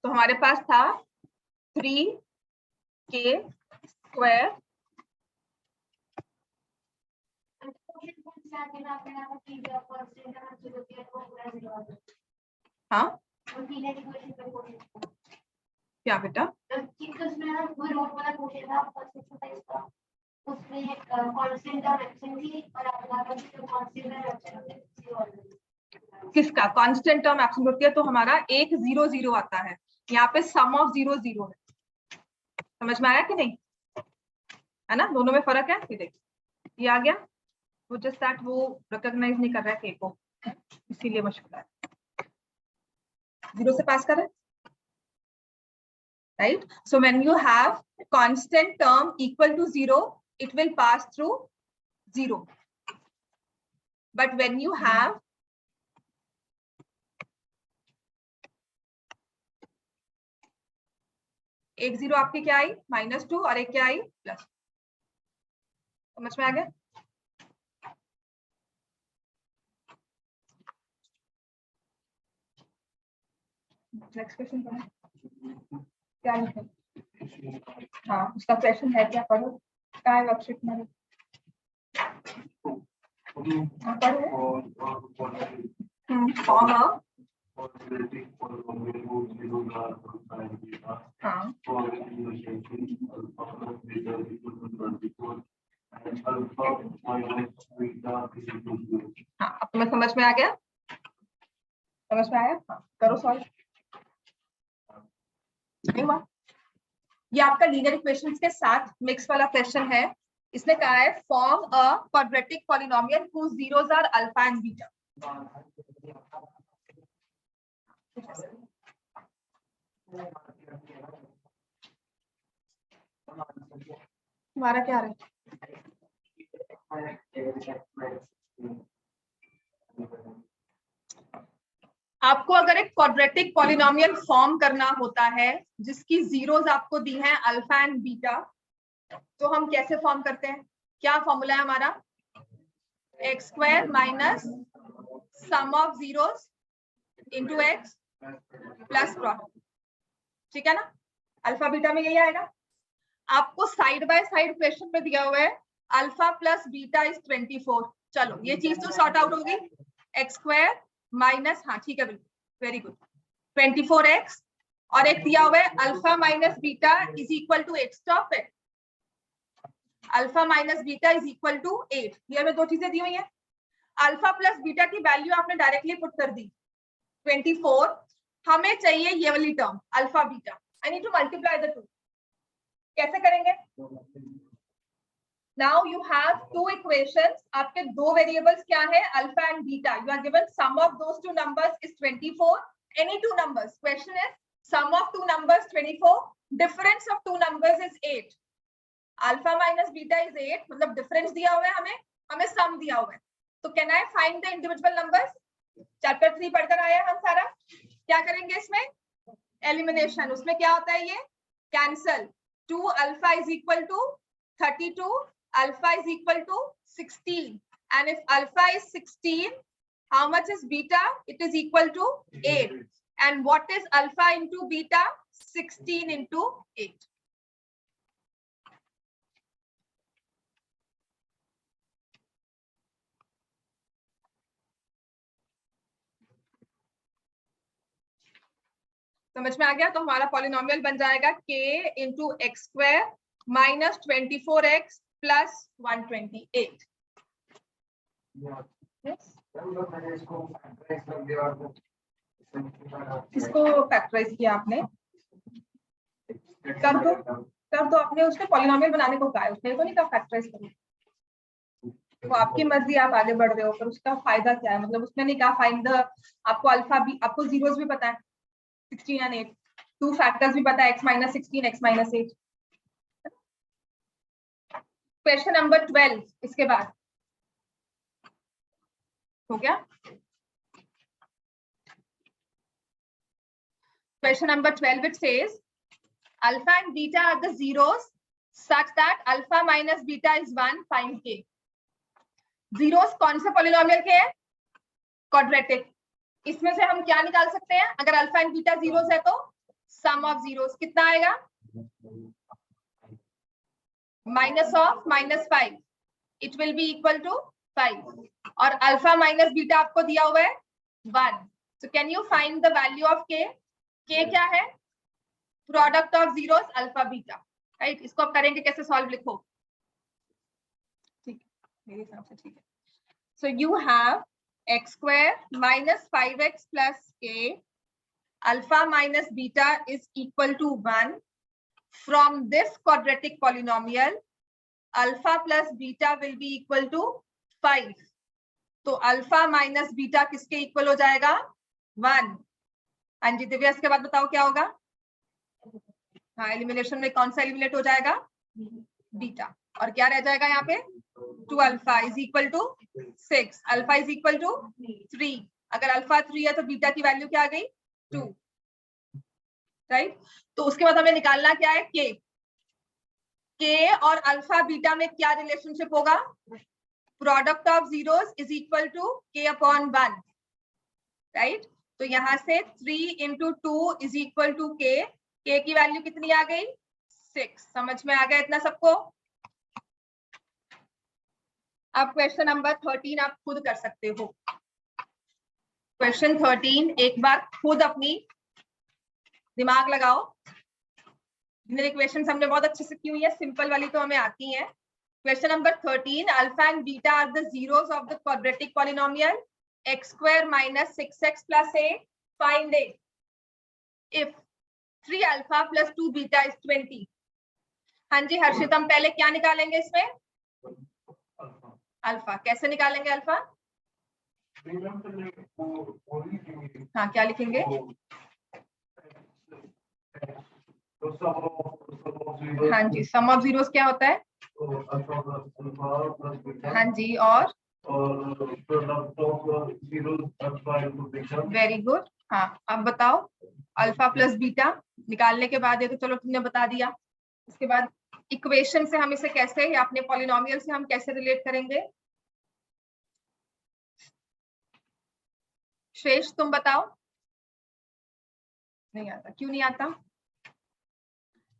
तो हमारे पास था 3k स्क्वायर, हाँ क्या बेटा, किसका कांस्टेंट टर्म एब्सेंट होती है तो हमारा 1 0 0 आता है, यहाँ पे सम ऑफ 0 0 है। समझ में आया कि नहीं, है ना, दोनों में फर्क है। ये देख, ये आ गया, वो जस्ट दैट वो रिकॉग्नाइज नहीं कर रहा है के को, इसीलिए मुश्किल है, 0 से पास कर रहे, right? So when you have constant term equal to 0, it will pass through 0. But when you have एक 0 आपकी क्या आई, -2, और एक क्या आई, प्लस। समझ में आ गया? नेक्स्ट क्वेश्चन क्या है, हाँ उसका क्वेश्चन है क्या, पढ़ो, क्या है वर्कशीट में, फॉर्म ऑफ, हाँ हाँ, अब तुम्हें समझ में आ गया, समझ में आया, हाँ करो सॉल्व। नहीं हुआ, ये आपका लीनियर इक्वेशंस के साथ मिक्स वाला क्वेश्चन है। इसने कहा है form a quadratic polynomial whose zeros are alpha and beta. तुम्हारा क्या है, आपको अगर एक क्वाड्रेटिक पॉलिनोमियल फॉर्म करना होता है जिसकी जीरोस आपको दी हैं अल्फा एंड बीटा, तो हम कैसे फॉर्म करते हैं, क्या फॉर्मूला है हमारा, x square minus sum of zeros into x plus product, ठीक है ना। अल्फा बीटा में यही आएगा। आपको साइड बाय साइड क्वेश्चन में दिया हुआ है अल्फा प्लस बीटा इज 24। चलो ये चीज तो सॉर्ट आउट होगी, एक्स स्क्वायर माइनस, हाँ ठीक है बिल्कुल, वेरी गुड, 24x, और एक दिया हुआ है alpha minus beta is equal to 8, stop it, alpha minus beta is equal to 8, ये में दो चीजें दी हुई है। अल्फा प्लस बीटा की वैल्यू आपने डायरेक्टली पुट कर दी 24, हमें चाहिए ये वाली term alpha beta, I need to multiply the two. कैसे करेंगे, now you have two equations, आपके दो वेरिएबल्स क्या है, alpha and beta, you are given some of those two numbers is 24, any two numbers, question is sum of two numbers 24, difference of two numbers is 8, alpha minus beta is 8, मतलब difference दिया हुआ है हमें सम दिया हुआ है, तो can I find the individual numbers. Chapter 3 पढ़कर आए हम सारा, क्या करेंगे इसमें, एलिमिनेशन, उसमें क्या होता है, ये cancel. 2 alpha is equal to 32, alpha is equal to 16, and if alpha is 16, how much is beta? It is equal to 8. And what is alpha into beta? 16 into 8. समझ में आ गया? तो हमारा पॉलिनोमियल बन जाएगा k into x square minus 24x plus 128. इसको factorise किया आपने, कर दो आपने, उसने पॉलिनोमियल बनाने को कहा है, उसने तो नहीं कहा फैक्टराइज करो। तो आपकी मर्जी, आप आगे बढ़ रहे हो, पर उसका फायदा क्या है? मतलब उसने नहीं कहा फाइंड द, आपको अल्फा भी, आपको जीरोस भी पता है 16 and 8, 2 फैक्टर्स भी पता है x minus 16, x minus 8। Question number 12 इसके बाद हो गया। Question number 12 it says alpha and beta are the zeros such that alpha minus beta is 1, find k। Zeros कौन से पॉलिनोमियल के हैं? क्वाड्रेटिक। इसमें से हम क्या निकाल सकते हैं? अगर अल्फा एंड बीटा जीरोस है तो सम ऑफ जीरोस कितना आएगा? Minus of -5, it will be equal to 5। और अल्फा माइनस बीटा आपको दिया हुआ है 1। So can you find the value of के? के क्या है? Product of zeros alpha beta, right. इसको आप करेंगे कैसे सॉल्व, लिखो। ठीक है, मेरे हिसाब से ठीक है। सो you have x square minus 5x plus a, alpha minus beta is equal to 1. From this quadratic polynomial, alpha plus beta will be equal to 5. तो alpha minus beta किसके इक्वल हो जाएगा? 1। हाँ जी दिव्या, इसके बाद बताओ क्या होगा? हाँ, एलिमिनेशन में कौन सा एलिमिनेट हो जाएगा? बीटा। और क्या रह जाएगा यहाँ पे? 2 alpha is equal to 6, alpha is equal to 3। अगर अल्फा 3 है तो बीटा की वैल्यू क्या आ गई? 2, राइट। तो उसके बाद हमें निकालना क्या है? के। के और अल्फा बीटा में क्या रिलेशनशिप होगा? Product of zeros is equal to k upon 1, right. तो यहाँ से 3 इंटू 2 इज इक्वल टू के। के की वैल्यू कितनी आ गई? 6। समझ में आ गया इतना सबको? अब क्वेश्चन नंबर 13 आप खुद कर सकते हो। क्वेश्चन 13 एक बार खुद अपनी दिमाग लगाओ। मेरे क्वेश्चन हमने बहुत अच्छे से की हुई है, सिंपल वाली तो हमें आती है। Question number 13, alpha and beta are the zeros of the quadratic polynomial x square minus 6x plus a, find a if 3 alpha plus 2 beta is 20। हाँ जी हर्षित, हम पहले क्या निकालेंगे इसमें? अल्फा। कैसे निकालेंगे अल्फा? हाँ, क्या लिखेंगे? हाँ जी, सम ऑफ जीरोस क्या होता है? हाँ जी, और वेरी गुड। हाँ, अब बताओ अल्फा प्लस बीटा निकालने के बाद, ये तो चलो तुमने बता दिया। इसके बाद इक्वेशन से हम इसे कैसे, या अपने पॉलिनोमियल से हम कैसे रिलेट करेंगे? श्रेष्ठ तुम बताओ। नहीं आता, क्यों नहीं आता?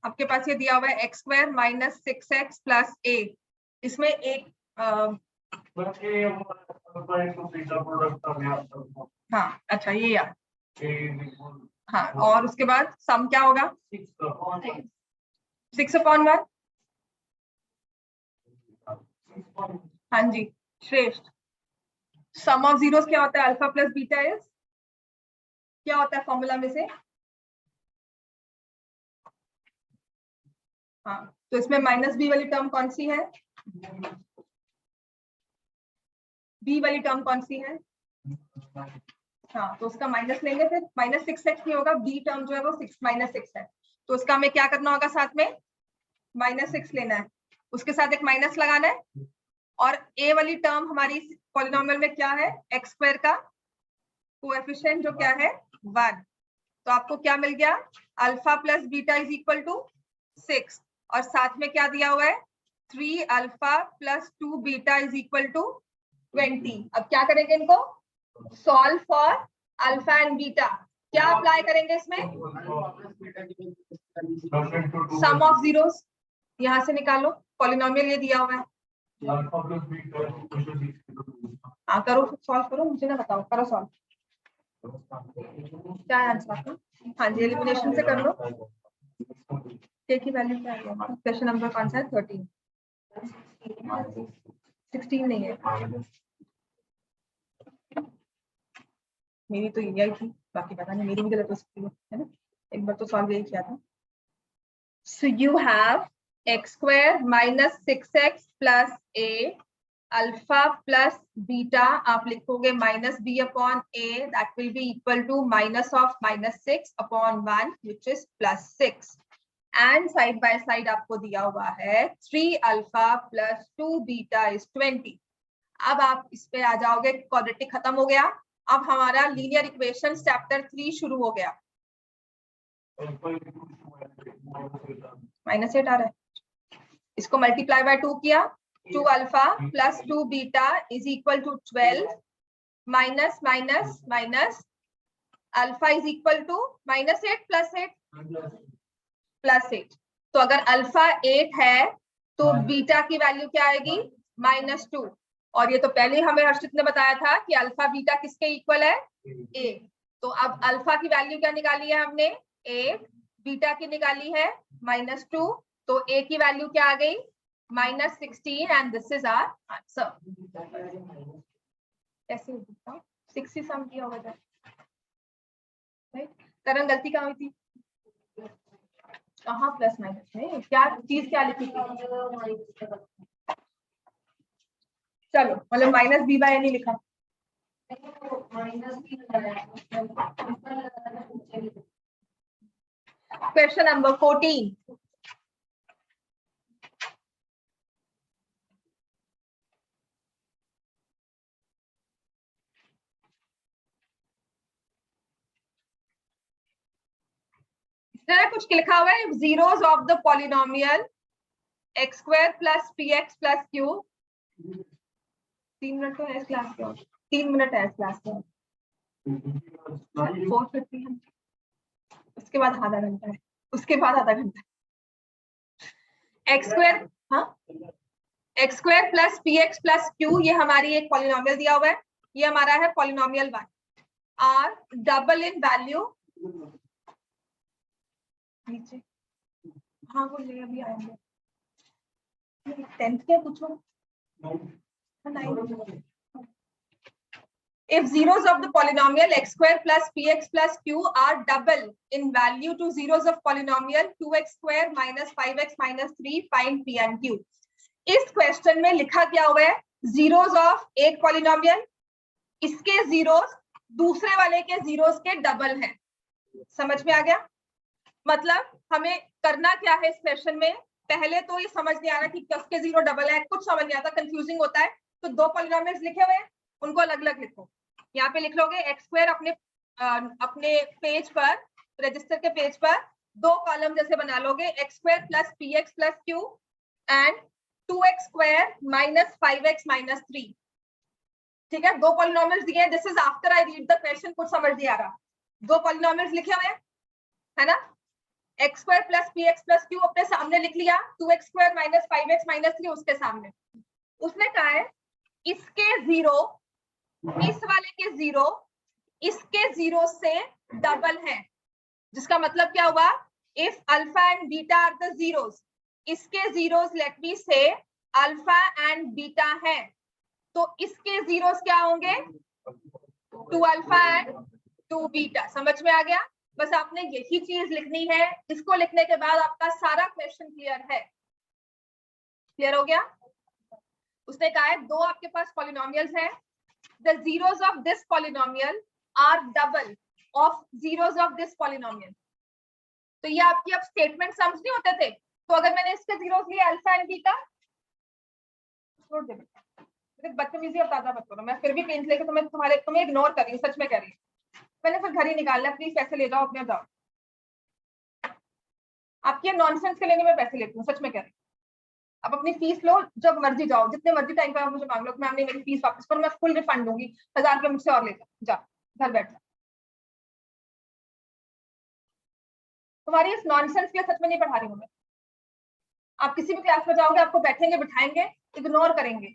आपके पास ये दिया हुआ है x square minus 6x plus a, इसमें एक हाँ अच्छा ये यार, हाँ, और उसके बाद सम क्या होगा? 6/1। हाँ जी श्रेष्ठ, सम ऑफ जीरोस क्या होता है? अल्फा प्लस बीटा इज क्या होता है फॉर्मूला में से? हाँ, तो इसमें माइनस बी वाली टर्म कौन सी है? बी वाली टर्म कौन सी है? हाँ, तो उसका माइनस लेंगे, फिर माइनस 6x नहीं होगा, बी टर्म जो है वो 6 - 6 है, तो उसका हमें क्या करना होगा? साथ में -6 लेना है, उसके साथ एक माइनस लगाना है। और a वाली टर्म हमारी पॉलिनोमियल में क्या है? x स्क्वायर का कोएफिशिएंट जो क्या है? 1। तो तो आपको क्या मिल गया, alpha plus beta is equal to 6 और साथ में क्या दिया हुआ है 3 alpha plus 2 beta is equal to 20। अब क्या करेंगे इनको, solve for alpha and beta. क्या अप्लाई करेंगे इसमें, सम ऑफ जीरोस यहां से निकालो, पॉलिनोमियल ये दिया हुआ है। हाँ करो सॉल्व करो, मुझे ना बताओ, करो सॉल्व। क्या आंसर, हाँ जी एलिमिनेशन से कर लो। k की वैल्यू क्या है, क्वेश्चन नंबर कौन सा है 13, 16 नहीं है, मेरी तो यही थी, बाकी पता नहीं मेरी भी गलत हो सकती है ना, एक बार तो सॉल्व यही किया था। So you have x square minus 6x plus a alpha plus beta, आप लिखोगे minus b upon a, that will be equal to minus of minus 6 upon 1 which is plus 6 and side by side आपको दिया हुआ है 3 alpha plus 2 beta is 20। अब आप इस पे आ जाओगे, क्वाड्रेटिक खत्म हो गया, अब हमारा लीनियर इक्वेशन चैप्टर 3 शुरू हो गया। -8 आ रहा है, इसको मल्टीप्लाई बाय 2 किया, 2 alpha plus 2 beta is equal to 12 minus minus minus alpha is equal to -8 plus 8 plus 8। तो अगर अल्फा 8 है तो बीटा की वैल्यू क्या आएगी -2, और ये तो पहले हमें हर्षित ने बताया था कि अल्फा बीटा किसके इक्वल है, a। तो अब अल्फा की वैल्यू क्या निकाली है हमने 8, बीटा की निकाली है -2, तो a की वैल्यू क्या आ गई -16 and this is our answer. कैसे होगा 6 ही सम किया होगा, राइट। करण गलती कहाँ हुई थी, कहाँ प्लस माइनस में क्या चीज क्या लिखी थी, चलो मतलब माइनस बी बाय नहीं लिखा, क्वेश्चन नंबर 14। कुछ लिखा हुआ है, zeros of the polynomial x square plus P x plus Q. 3 minute तो है इस क्लास का, 3 मिनट है इस क्लास का, 4:50 है, उसके बाद आधा घंटा है, उसके बाद आधा घंटा। एक्स स्क्वायर, हाँ x square plus P x plus Q, ये हमारी एक पॉलिनोमियल दिया हुआ है, ये हमारा है polynomial 1 are double in value नीचे, हाँ वो ले अभी आएंगे, 10th क्या पूछो, if zeros of the polynomial x square plus px plus q are double in value to zeros of polynomial 2x square minus 5x minus 3, find p and q। इस question में लिखा क्या हुआ है, जीरोस ऑफ एक polynomial, इसके zeros दूसरे वाले के जीरोस के डबल हैं। समझ में आ गया, मतलब हमें करना क्या है इस क्वेश्चन में, पहले तो ये समझ नहीं आ रहा कि किसके जीरो डबल है, कुछ समझ नहीं आता, कंफ्यूजिंग होता है, तो 2 पॉलिनोमियल्स लिखे हुए हैं उनको अलग अलग लिखो। यहाँ पे लिख लोगे एक्स स्क्वायर अपने पेज पर, रजिस्टर के पेज पर 2 कॉलम जैसे बना लोगे, x square plus P x plus Q and 2x square minus 5x minus 3। ठीक है, 2 पॉलिनोमियल्स दिए, this is after I read the question, कुछ समझ नहीं आ रहा, 2 पॉलिनोमियल्स लिखे हुए है ना, x square plus P x plus Q अपने सामने लिख लिया, 2x square minus 5x minus 3 उसके सामने। उसने कहा है इसके जीरो, इस वाले के जीरो इसके जीरो से डबल है, जिसका मतलब क्या हुआ, if alpha and beta are the zeros, इसके zeros let me say alpha and beta है, तो इसके जीरोस क्या होंगे 2 अल्फा एंड 2 बीटा। समझ में आ गया, बस आपने यही चीज लिखनी है, इसको लिखने के बाद आपका सारा क्वेश्चन क्लियर है। क्लियर हो गया। उसने कहा है 2 आपके पास पॉलिनोमियल्स हैं, the zeros of this polynomial are double of zeros of this polynomial। तो ये आपकी अब स्टेटमेंट समझ नहीं होते थे, तो अगर मैंने इसके जीरोस लिए अल्फा एंड बीटा, छोड़ दे बेटा बदतमीजी अब ज्यादा मत करो, मैं फिर भी पेन लेके तुम्हें इग्नोर कर रही हूँ, सच में कह रही हूँ। मैंने फिर घर ही निकालना, प्लीज पैसे ले जाओ अपने, जाओ। आपके नॉनसेंस के लिए मैं पैसे लेती हूँ, सच में कह रही हूँ। आप अपनी फीस लो, जब मर्जी जाओ, जितने मर्जी टाइम का मुझे मांग लो, मैम ने मेरी फीस वापस करो, मैं फुल रिफंड दूंगी, 1000 रुपये मुझसे और ले जा, घर बैठ जा। तुम्हारी इस नॉनसेंस के सच में नहीं पढ़ा रही हूँ मैं। आप किसी भी क्लास में जाओगे, आपको बैठेंगे बिठाएंगे, इग्नोर करेंगे,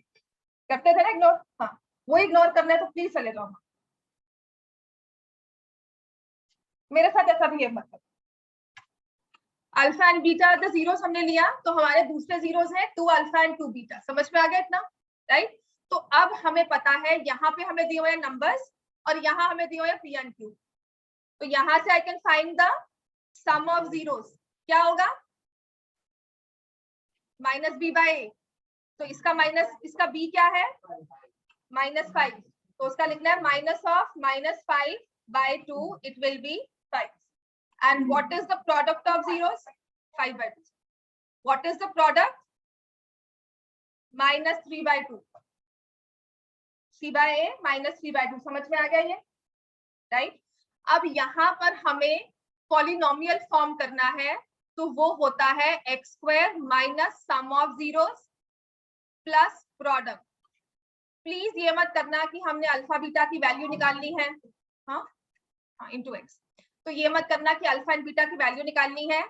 करते थे ना इग्नोर, हाँ वो इग्नोर करना है तो प्लीज चले जाओ। मेरे साथ ऐसा भी है मतलब। Alpha and beta the zeros हमने लिया, तो हमारे दूसरे जीरोस हैं 2 अल्फा एंड 2 बीटा, समझ में आ गया इतना, राइट। तो अब हमें पता है, यहाँ पे हमें दिए हुए हैं नंबर्स और यहाँ हमें दिए हुए हैं पी एंड क्यू। तो यहाँ से I can find the sum of zeros, क्या होगा, माइनस बी बाय ए। तो इसका माइनस, इसका बी क्या है, -5, तो उसका लिखना है minus of -5 by 2, it will be 5. And what is the product of zeros? 5 by 2. What is the product? -3 by 2. C by A -3 by 2, समझ में आ गया ये, राइट। अब यहाँ पर हमें पॉलिनोमियल फॉर्म करना है, तो वो होता है x² minus sum of zeros plus product. Please ये मत करना कि हमने अल्फा बीटा की वैल्यू निकालनी है, हाँ इंटू एक्स, तो ये मत करना कि अल्फा एंड बीटा की वैल्यू निकालनी है।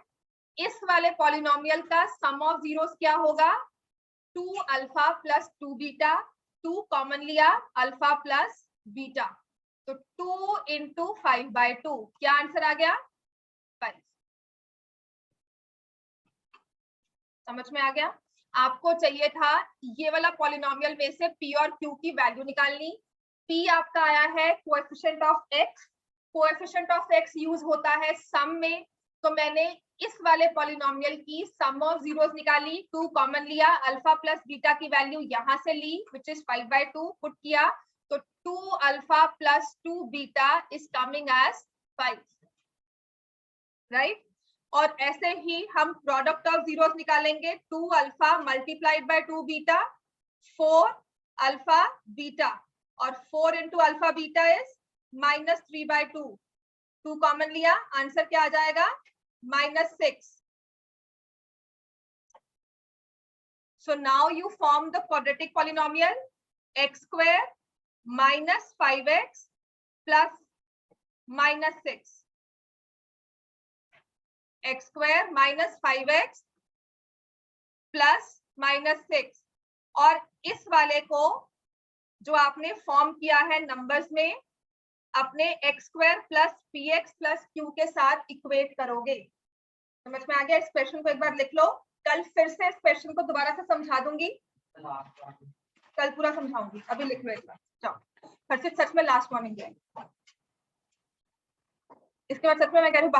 इस वाले पॉलिनोमियल का सम ऑफ जीरोस क्या होगा, 2 अल्फा प्लस 2 बीटा, 2 कॉमन लिया, अल्फा प्लस बीटा, तो 2 इंटू 5 by 2, क्या आंसर आ गया, 5। समझ में आ गया। आपको चाहिए था ये वाला पॉलिनोमियल में से पी और क्यू की वैल्यू निकालनी। पी आपका आया है coefficient of x, coefficient of x use होता है सम में, तो मैंने इस वाले पॉलिनोमियल की सम ऑफ जीरोस निकाली, 2 कॉमन लिया, अल्फा प्लस बीटा की वैल्यू यहां से ली विच इज 5 by 2, पुट किया, तो 2 alpha plus 2 beta is coming as 5, right. और ऐसे ही हम प्रोडक्ट ऑफ जीरोस निकालेंगे, 2 alpha multiplied by 2 beta, 4 alpha beta, और 4 into alpha beta is -3 by 2, 2 common लिया, आंसर क्या आ जाएगा, -6। So now you form the quadratic polynomial x² minus 5x plus -6, x² minus 5x plus -6, और इस वाले को जो आपने फॉर्म किया है नंबर्स में, अपने x² plus px plus q के साथ इक्वेट करोगे। समझ में आ गया। इस क्वेश्चन को एक बार लिख लो, कल फिर से इस क्वेश्चन को दोबारा से समझा दूंगी, कल पूरा समझाऊंगी, अभी लिख लो एक बार, जाओ फिर से, सच में लास्ट मॉर्निंग है, इसके बाद सच में मैं कह रही हूँ